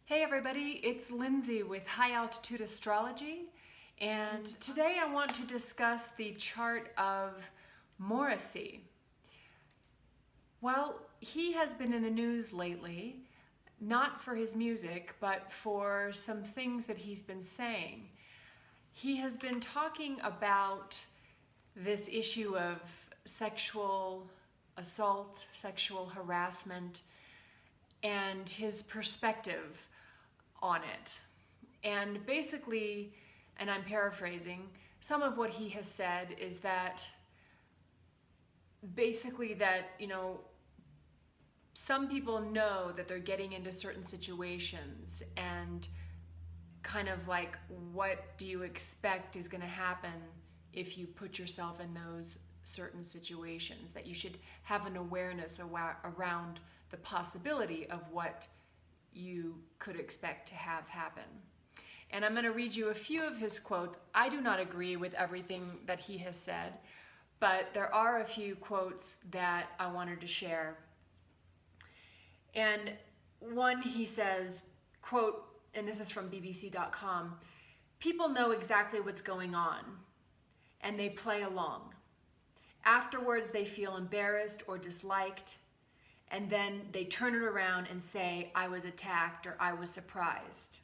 Hey everybody, it's Lindsay with High Altitude Astrology, and today I want to discuss the chart of Morrissey. Well, he has been in the news lately, not for his music, but for some things that he's been saying. He has been talking about this issue of sexual assault, sexual harassment, and his perspective on it. And basically, and I'm paraphrasing, some of what he has said is that some people know that they're getting into certain situations and kind of like, what do you expect is going to happen if you put yourself in those certain situations, that you should have an awareness around the possibility of what you could expect to have happen. And I'm going to read you a few of his quotes. I do not agree with everything that he has said, but there are a few quotes that I wanted to share. And one, he says, quote, and this is from BBC.com, "People know exactly what's going on, and they play along. Afterwards, they feel embarrassed or disliked, and then they turn it around and say, I was attacked or I was surprised.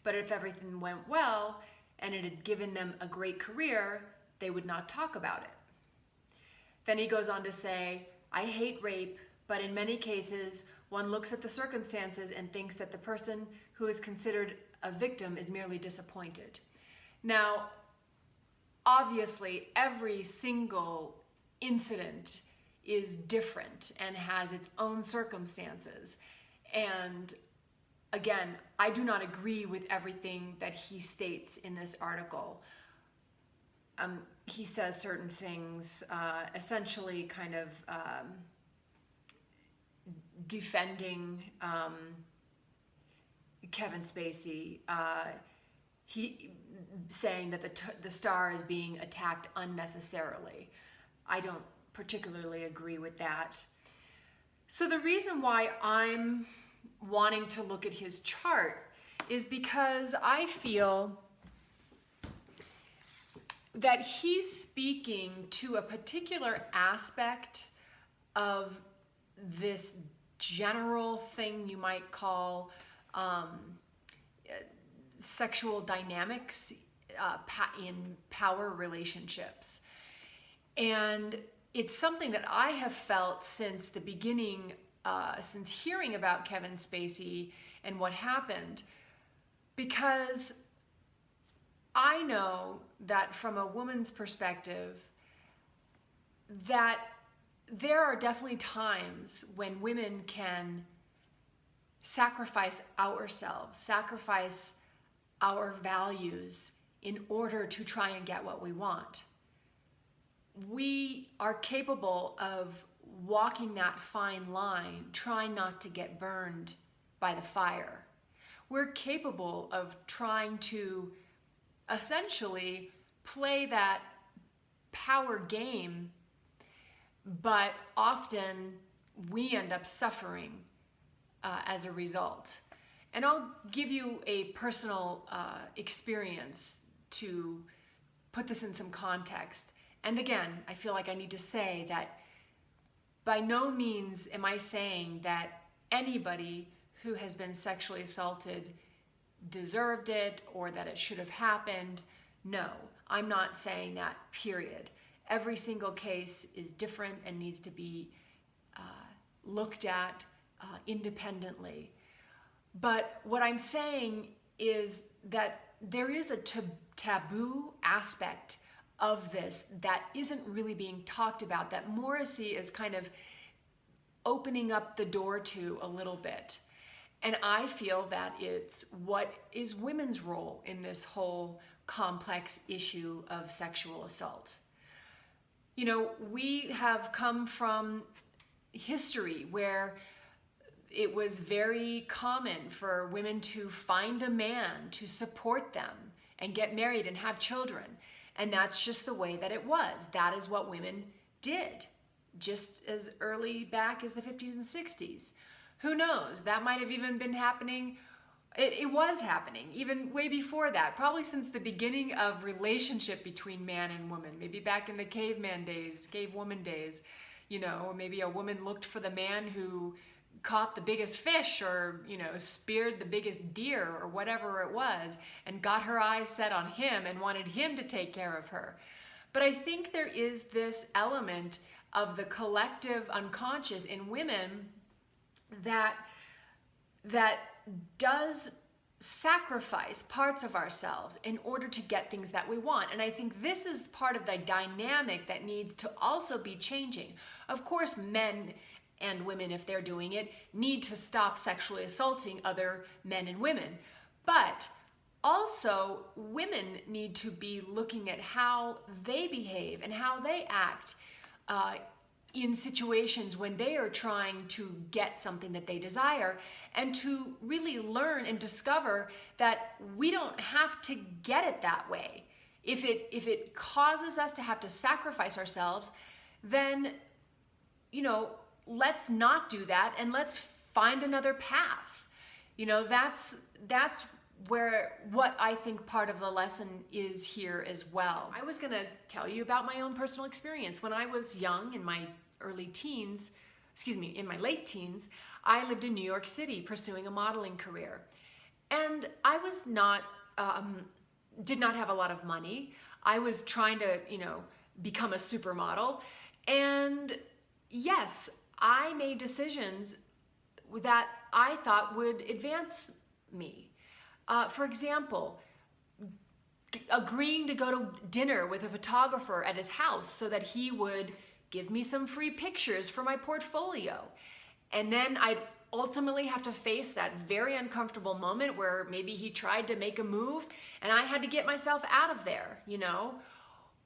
But if everything went well and it had given them a great career, they would not talk about it." Then he goes on to say, "I hate rape, but in many cases, one looks at the circumstances and thinks that the person who is considered a victim is merely disappointed." Now, obviously, every single incident is different and has its own circumstances. And again, I do not agree with everything that he states in this article. He says certain things, essentially kind of defending Kevin Spacey. He saying that the star is being attacked unnecessarily. I don't particularly agree with that. So the reason why I'm wanting to look at his chart is because I feel that he's speaking to a particular aspect of this general thing you might call sexual dynamics in power relationships. And it's something that I have felt since the beginning, since hearing about Kevin Spacey and what happened, because I know that from a woman's perspective, that there are definitely times when women can sacrifice ourselves, sacrifice our values in order to try and get what we want. We are capable of walking that fine line, trying not to get burned by the fire. We're capable of trying to essentially play that power game, but often we end up suffering as a result. And I'll give you a personal experience to put this in some context. And again, I feel like I need to say that by no means am I saying that anybody who has been sexually assaulted deserved it or that it should have happened. No, I'm not saying that, period. Every single case is different and needs to be looked at independently. But what I'm saying is that there is a taboo aspect of this that isn't really being talked about, that Morrissey is kind of opening up the door to a little bit. And I feel that it's what is women's role in this whole complex issue of sexual assault. You know, we have come from history where it was very common for women to find a man to support them and get married and have children. And that's just the way that it was. That is what women did, just as early back as the 50s and 60s. Who knows? That might have even been happening. It was happening even way before that, probably since the beginning of relationship between man and woman, maybe back in the caveman days, cavewoman days, or maybe a woman looked for the man who caught the biggest fish or, speared the biggest deer or whatever it was and got her eyes set on him and wanted him to take care of her. But I think there is this element of the collective unconscious in women that does sacrifice parts of ourselves in order to get things that we want. And I think this is part of the dynamic that needs to also be changing. Of course, men and women, if they're doing it, need to stop sexually assaulting other men and women. But also, women need to be looking at how they behave and how they act in situations when they are trying to get something that they desire, and to really learn and discover that we don't have to get it that way. If it causes us to have to sacrifice ourselves, then let's not do that and let's find another path. That's where what I think part of the lesson is here as well. I was gonna tell you about my own personal experience. When I was young, in my late teens, I lived in New York City pursuing a modeling career. And I was did not have a lot of money. I was trying to, become a supermodel. And yes, I made decisions that I thought would advance me. For example, agreeing to go to dinner with a photographer at his house so that he would give me some free pictures for my portfolio. And then I'd ultimately have to face that very uncomfortable moment where maybe he tried to make a move and I had to get myself out of there,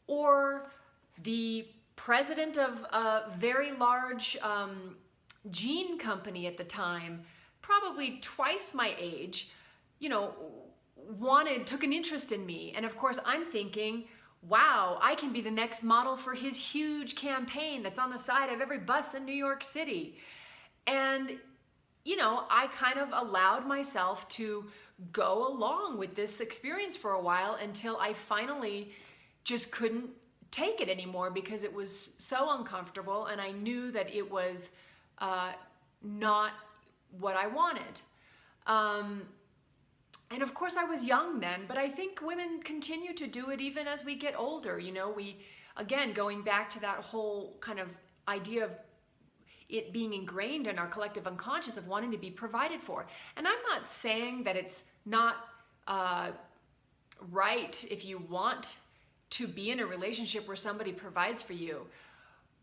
Or the president of a very large jean company at the time, probably twice my age, took an interest in me. And of course I'm thinking, wow, I can be the next model for his huge campaign that's on the side of every bus in New York City. And, I kind of allowed myself to go along with this experience for a while until I finally just couldn't take it anymore because it was so uncomfortable and I knew that it was not what I wanted. And of course I was young then, but I think women continue to do it even as we get older. Again, going back to that whole kind of idea of it being ingrained in our collective unconscious of wanting to be provided for. And I'm not saying that it's not right if you want to be in a relationship where somebody provides for you.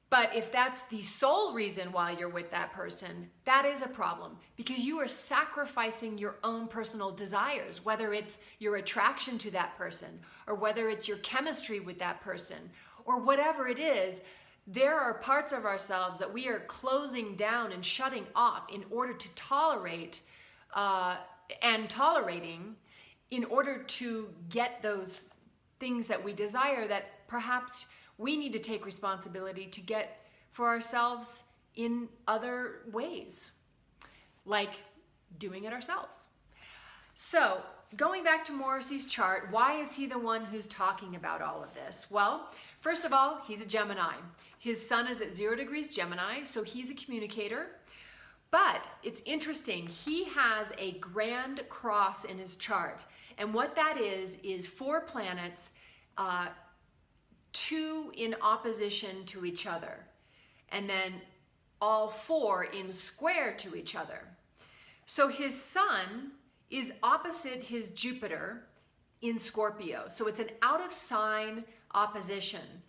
But if that's the sole reason why you're with that person, that is a problem because you are sacrificing your own personal desires, whether it's your attraction to that person or whether it's your chemistry with that person or whatever it is. There are parts of ourselves that we are closing down and shutting off in order to tolerate and tolerating in order to get those things that we desire that perhaps we need to take responsibility to get for ourselves in other ways, like doing it ourselves. So going back to Morrissey's chart, why is he the one who's talking about all of this? Well, first of all, he's a Gemini. His sun is at 0 degrees Gemini, so he's a communicator. But it's interesting, he has a grand cross in his chart. And what that is 4 planets, 2 in opposition to each other, and then all 4 in square to each other. So his sun is opposite his Jupiter in Scorpio. So it's an out of sign opposition,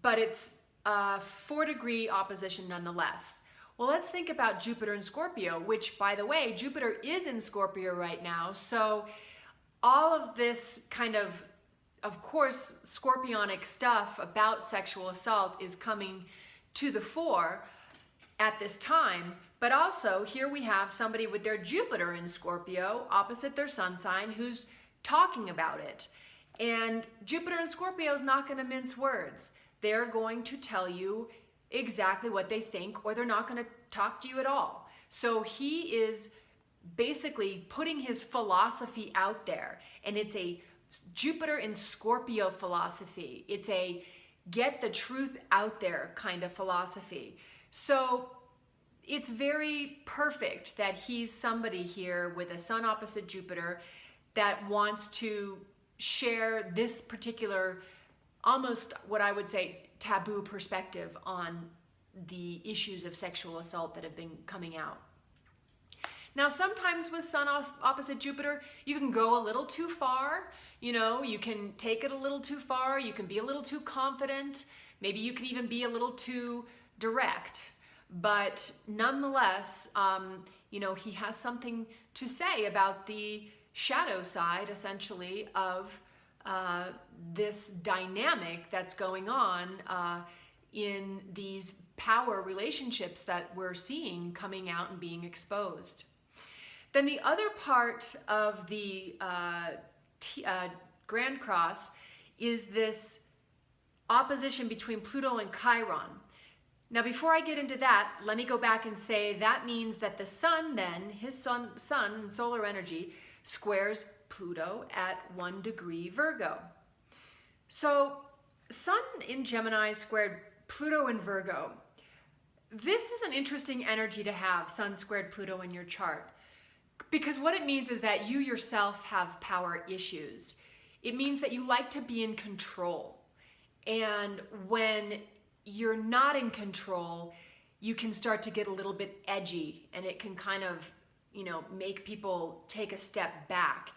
but it's a 4-degree opposition nonetheless. Well, let's think about Jupiter and Scorpio, which, by the way, Jupiter is in Scorpio right now. So all of this kind of course, scorpionic stuff about sexual assault is coming to the fore at this time. But also, here we have somebody with their Jupiter in Scorpio opposite their sun sign who's talking about it. And Jupiter in Scorpio is not going to mince words. They're going to tell you exactly what they think, or they're not going to talk to you at all. So he is basically putting his philosophy out there, and it's a Jupiter in Scorpio philosophy. It's a get the truth out there kind of philosophy. So it's very perfect that he's somebody here with a Sun opposite Jupiter that wants to share this particular, almost what I would say, taboo perspective on the issues of sexual assault that have been coming out. Now, sometimes with Sun opposite Jupiter, you can go a little too far. You know, you can take it a little too far. You can be a little too confident. Maybe you can even be a little too direct. But nonetheless, you know, he has something to say about the shadow side, essentially, of this dynamic that's going on in these power relationships that we're seeing coming out and being exposed. Then the other part of the Grand Cross is this opposition between Pluto and Chiron. Now, before I get into that, let me go back and say that means that the Sun then, his sun solar energy, squares Pluto at 1 degree Virgo. So Sun in Gemini squared Pluto in Virgo. This is an interesting energy to have, Sun squared Pluto in your chart. Because what it means is that you yourself have power issues. It means that you like to be in control. And when you're not in control, you can start to get a little bit edgy, and it can kind of, you know, make people take a step back.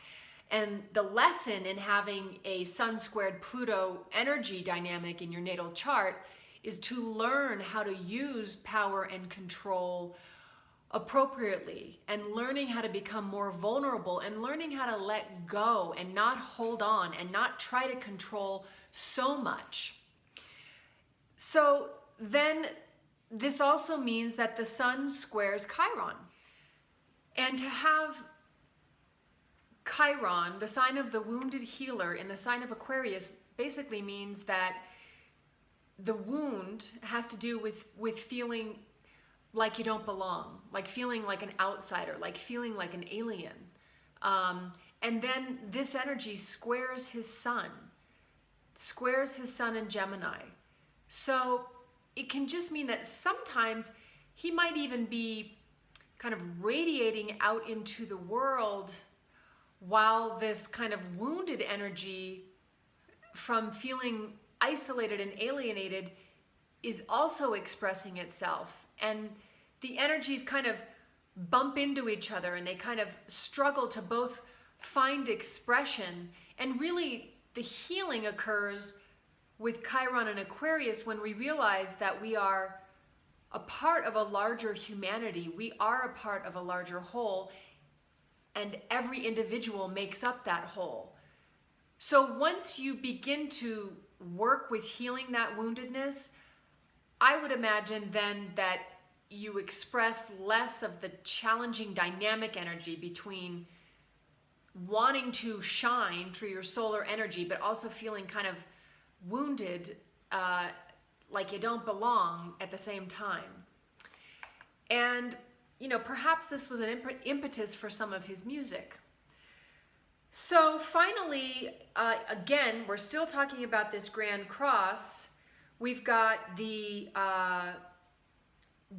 And the lesson in having a Sun squared Pluto energy dynamic in your natal chart is to learn how to use power and control appropriately, and learning how to become more vulnerable, and learning how to let go and not hold on and not try to control so much. So then this also means that the Sun squares Chiron. And to have Chiron, the sign of the wounded healer, in the sign of Aquarius, basically means that the wound has to do with feeling like you don't belong, like feeling like an outsider, like feeling like an alien. And then this energy squares his sun in Gemini. So it can just mean that sometimes he might even be kind of radiating out into the world while this kind of wounded energy from feeling isolated and alienated is also expressing itself. And the energies kind of bump into each other, and they kind of struggle to both find expression. And really, the healing occurs with Chiron and Aquarius when we realize that we are a part of a larger humanity. We are a part of a larger whole, and every individual makes up that whole. So once you begin to work with healing that woundedness, I would imagine then that you express less of the challenging dynamic energy between wanting to shine through your solar energy, but also feeling kind of wounded, like you don't belong at the same time. And, you know, perhaps this was an impetus for some of his music. So finally, again, we're still talking about this Grand Cross. We've got the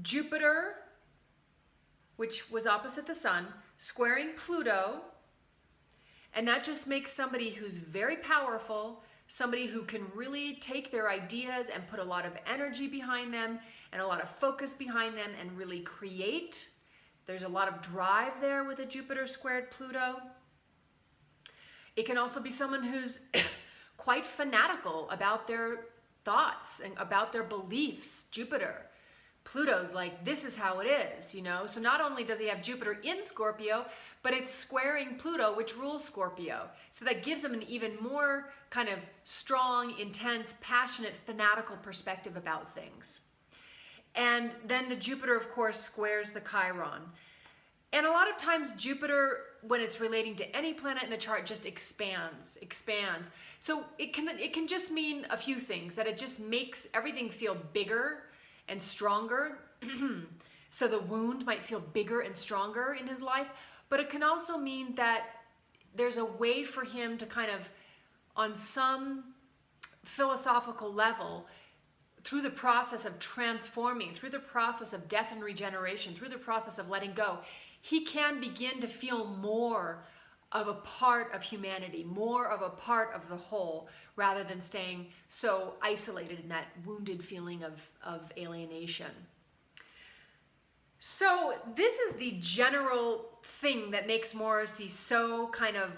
Jupiter, which was opposite the Sun, squaring Pluto. And that just makes somebody who's very powerful, somebody who can really take their ideas and put a lot of energy behind them and a lot of focus behind them and really create. There's a lot of drive there with a Jupiter squared Pluto. It can also be someone who's quite fanatical about their thoughts and about their beliefs. Jupiter. Pluto's like, this is how it is, you know? So not only does he have Jupiter in Scorpio, but it's squaring Pluto, which rules Scorpio. So that gives him an even more kind of strong, intense, passionate, fanatical perspective about things. And then the Jupiter, of course, squares the Chiron. And a lot of times Jupiter, when it's relating to any planet in the chart, just expands. So it can just mean a few things, that it just makes everything feel bigger and stronger. So the wound might feel bigger and stronger in his life, but it can also mean that there's a way for him to kind of, on some philosophical level, through the process of transforming, through the process of death and regeneration, through the process of letting go, he can begin to feel more of a part of humanity, more of a part of the whole, rather than staying so isolated in that wounded feeling of alienation. So this is the general thing that makes Morrissey so kind of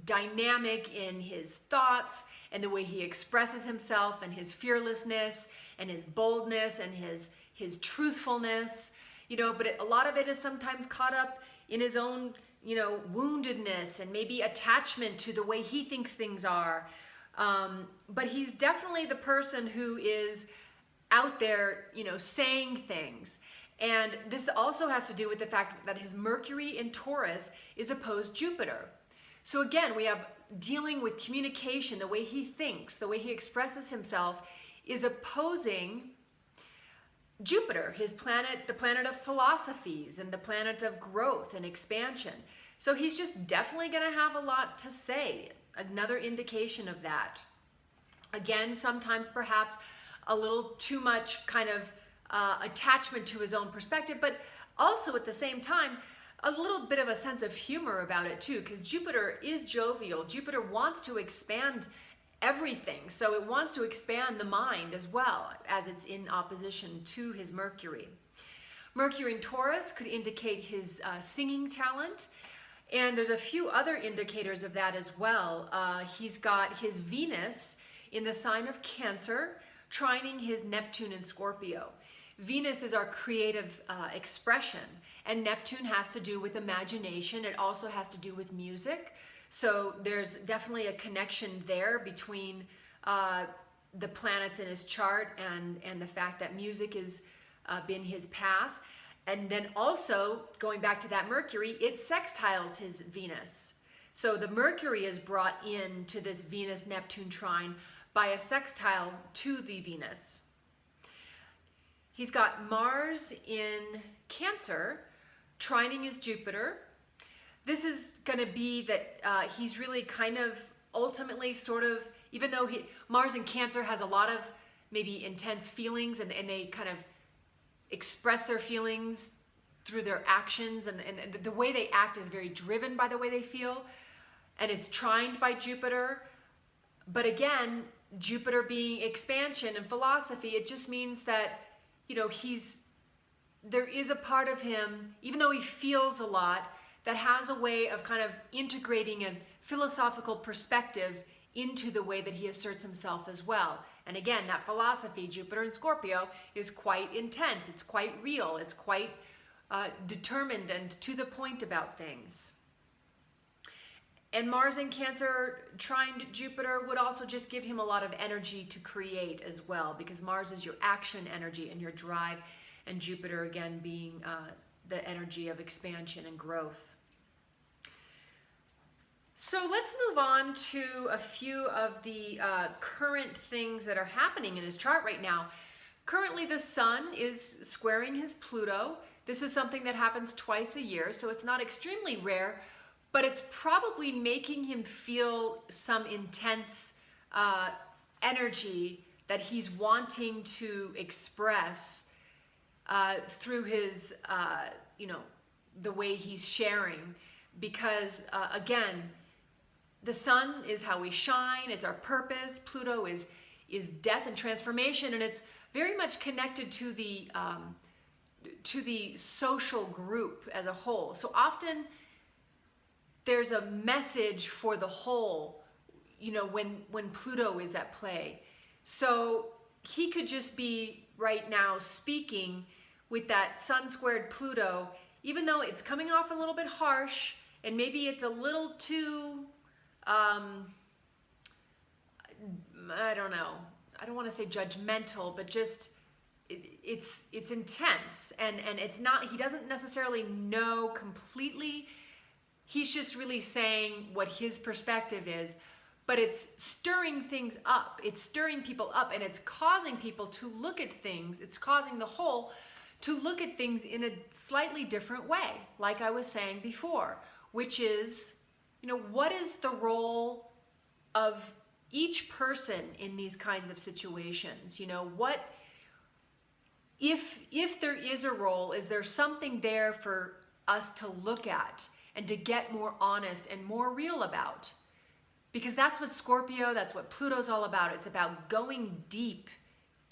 dynamic in his thoughts and the way he expresses himself, and his fearlessness and his boldness and his truthfulness, but a lot of it is sometimes caught up in his own, woundedness and maybe attachment to the way he thinks things are. But he's definitely the person who is out there, saying things. And this also has to do with the fact that his Mercury in Taurus is opposed Jupiter. So again, we have dealing with communication, the way he thinks, the way he expresses himself is opposing Jupiter, his planet, the planet of philosophies and the planet of growth and expansion. So he's just definitely going to have a lot to say. Another indication of that. Again, sometimes perhaps a little too much kind of attachment to his own perspective, but also at the same time, a little bit of a sense of humor about it too, because Jupiter is jovial. Jupiter wants to expand everything, so it wants to expand the mind as well, as it's in opposition to his Mercury. Mercury in Taurus could indicate his singing talent, and there's a few other indicators of that as well. He's got his Venus in the sign of Cancer, trining his Neptune in Scorpio. Venus is our creative expression, and Neptune has to do with imagination. It also has to do with music. So there's definitely a connection there between the planets in his chart and the fact that music has been his path. And then also, going back to that Mercury, it sextiles his Venus. So the Mercury is brought into this Venus-Neptune trine by a sextile to the Venus. He's got Mars in Cancer, trining his Jupiter. This is going to be that he's really kind of ultimately sort of, even though Mars in Cancer has a lot of maybe intense feelings, and they kind of express their feelings through their actions, and the way they act is very driven by the way they feel, and it's trined by Jupiter. But again, Jupiter being expansion and philosophy, it just means that there is a part of him, even though he feels a lot, that has a way of kind of integrating a philosophical perspective into the way that he asserts himself as well. And again, that philosophy, Jupiter in Scorpio, is quite intense. It's quite real. It's quite determined and to the point about things. And Mars in Cancer trined Jupiter would also just give him a lot of energy to create as well, because Mars is your action energy and your drive, and Jupiter again being the energy of expansion and growth. So let's move on to a few of the current things that are happening in his chart right now. Currently, the Sun is squaring his Pluto. This is something that happens twice a year, so it's not extremely rare, but it's probably making him feel some intense energy that he's wanting to express through his, the way he's sharing. Because again, the Sun is how we shine, it's our purpose. Pluto is death and transformation, and it's very much connected to the social group as a whole. So often there's a message for the whole, when Pluto is at play. So he could just be right now speaking with that Sun squared Pluto, even though it's coming off a little bit harsh, and maybe it's a little too, I don't know, I don't want to say judgmental, but just it's intense, and it's not, he doesn't necessarily know completely. He's just really saying what his perspective is, but it's stirring things up. It's stirring people up, and it's causing people to look at things. It's causing the whole to look at things in a slightly different way, like I was saying before, which is, what is the role of each person in these kinds of situations? What, if there is a role, is there something there for us to look at and to get more honest and more real about? Because that's what Scorpio, that's what Pluto's all about. It's about going deep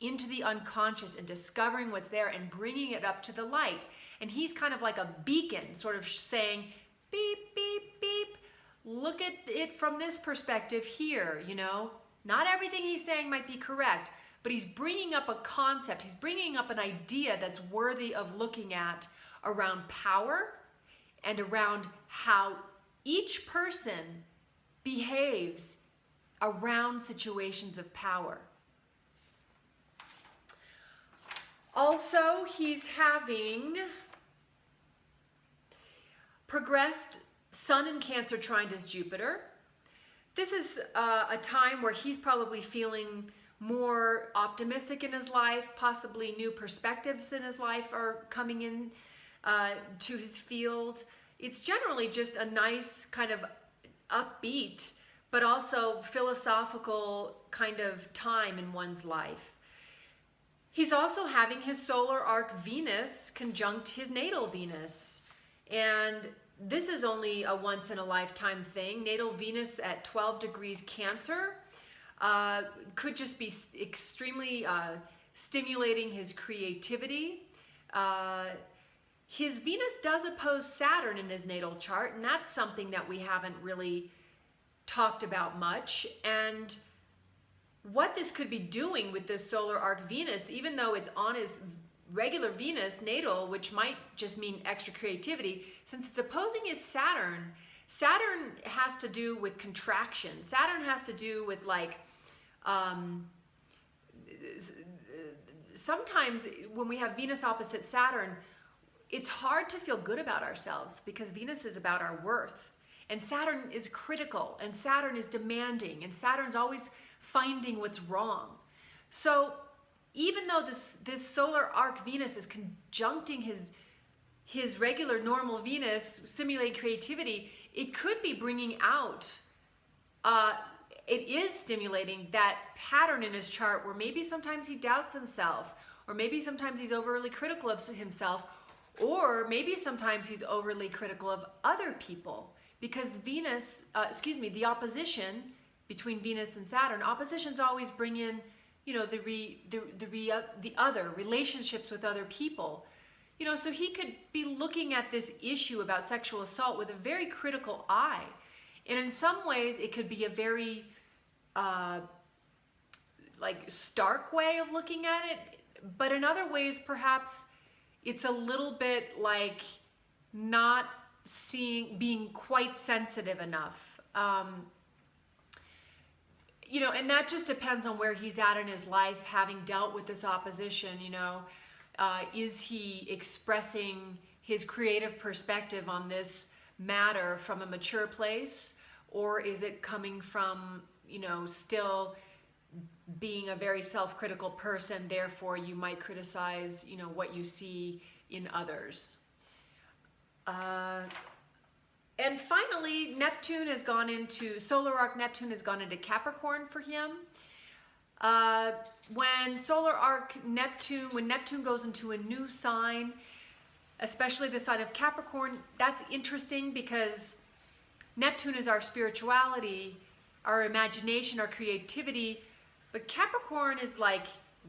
into the unconscious and discovering what's there and bringing it up to the light. And he's kind of like a beacon, sort of saying, beep, beep, beep, look at it from this perspective here, Not everything he's saying might be correct, but he's bringing up a concept, he's bringing up an idea that's worthy of looking at around power and around how each person behaves around situations of power. Also, he's having progressed Sun in Cancer trine as Jupiter. This is a time where he's probably feeling more optimistic in his life, possibly new perspectives in his life are coming in to his field. It's generally just a nice kind of upbeat, but also philosophical kind of time in one's life. He's also having his solar arc Venus conjunct his natal Venus. And this is only a once in a lifetime thing. Natal Venus at 12 degrees Cancer could just be extremely stimulating his creativity. His Venus does oppose Saturn in his natal chart, and that's something that we haven't really talked about much. And what this could be doing with this solar arc Venus, even though it's on his regular Venus natal, which might just mean extra creativity, since it's opposing his Saturn, Saturn has to do with contraction. Saturn has to do with sometimes when we have Venus opposite Saturn, it's hard to feel good about ourselves because Venus is about our worth. And Saturn is critical, and Saturn is demanding, and Saturn's always finding what's wrong. So even though this solar arc Venus is conjuncting his regular normal Venus, stimulating creativity, it could be bringing out, it is stimulating that pattern in his chart where maybe sometimes he doubts himself, or maybe sometimes he's overly critical of himself, or maybe sometimes he's overly critical of other people. Because Venus, the opposition between Venus and Saturn, oppositions always bring in, the other relationships with other people. So he could be looking at this issue about sexual assault with a very critical eye. And in some ways, it could be a very stark way of looking at it. But in other ways, perhaps it's a little bit like not being quite sensitive enough. And that just depends on where he's at in his life, having dealt with this opposition. Is he expressing his creative perspective on this matter from a mature place, or is it coming from, still being a very self-critical person, therefore you might criticize, what you see in others. And finally, solar arc Neptune has gone into Capricorn for him. When Neptune goes into a new sign, especially the sign of Capricorn, that's interesting because Neptune is our spirituality, our imagination, our creativity, but Capricorn is like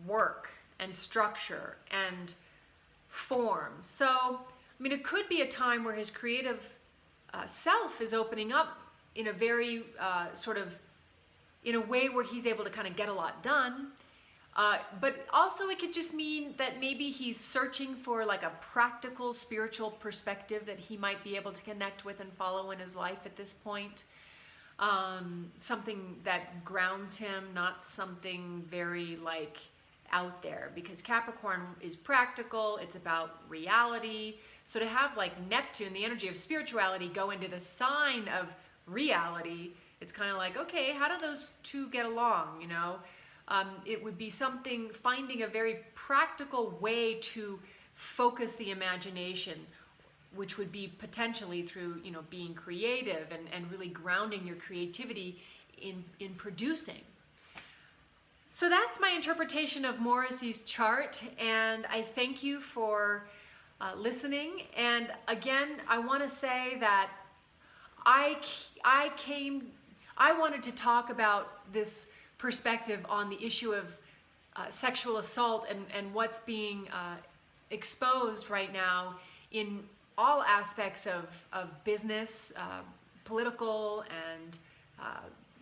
work and structure and form. So, it could be a time where his creative self is opening up in a very in a way where he's able to kind of get a lot done. But also it could just mean that maybe he's searching for like a practical spiritual perspective that he might be able to connect with and follow in his life at this point. Something that grounds him, not something very out there, because Capricorn is practical, it's about reality. So to have Neptune, the energy of spirituality, go into the sign of reality, it's kind of like, okay, how do those two get along, It would be finding a very practical way to focus the imagination, which would be potentially through, being creative and really grounding your creativity in producing. So that's my interpretation of Morrissey's chart, and I thank you for listening. And again, I want to say that I wanted to talk about this perspective on the issue of sexual assault and what's being exposed right now in all aspects of business, political, and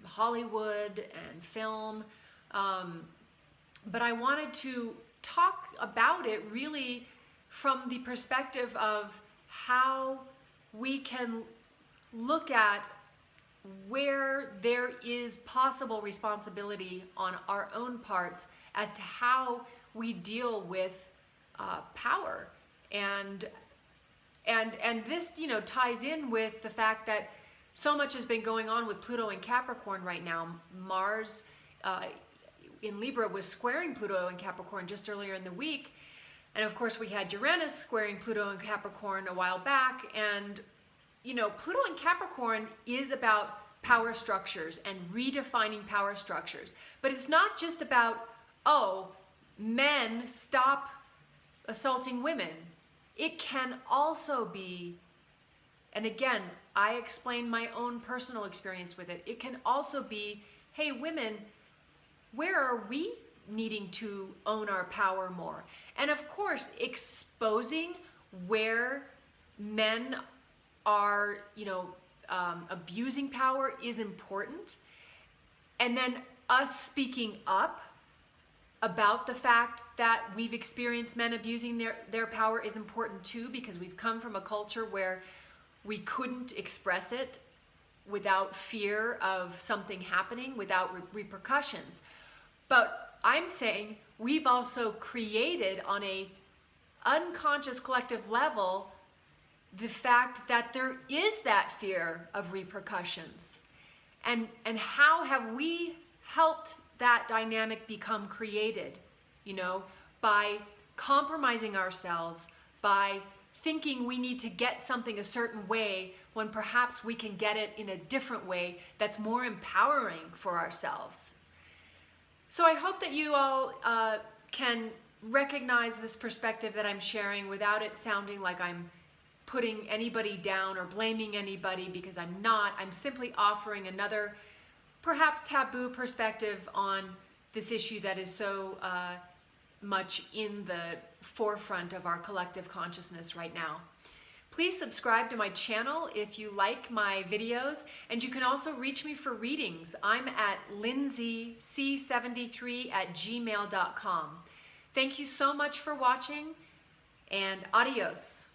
Hollywood and film. But I wanted to talk about it really from the perspective of how we can look at where there is possible responsibility on our own parts as to how we deal with power. And this, ties in with the fact that so much has been going on with Pluto and Capricorn right now. Mars in Libra was squaring Pluto and Capricorn just earlier in the week. And of course, we had Uranus squaring Pluto and Capricorn a while back. And, Pluto and Capricorn is about power structures and redefining power structures. But it's not just about, men stop assaulting women. It can also be, and again, I explain my own personal experience with it. It can also be, hey, women, where are we needing to own our power more? And of course, exposing where men are, abusing power is important. And then us speaking up about the fact that we've experienced men abusing their power is important too, because we've come from a culture where we couldn't express it without fear of something happening, without repercussions. But I'm saying we've also created on a unconscious collective level the fact that there is that fear of repercussions. And how have we helped that dynamic become created? By compromising ourselves, by thinking we need to get something a certain way when perhaps we can get it in a different way that's more empowering for ourselves. So I hope that you all can recognize this perspective that I'm sharing without it sounding like I'm putting anybody down or blaming anybody, because I'm not. I'm simply offering another, perhaps taboo perspective on this issue that is so much in the forefront of our collective consciousness right now. Please subscribe to my channel if you like my videos, and you can also reach me for readings. I'm at lindsayc73@gmail.com. Thank you so much for watching, and adios.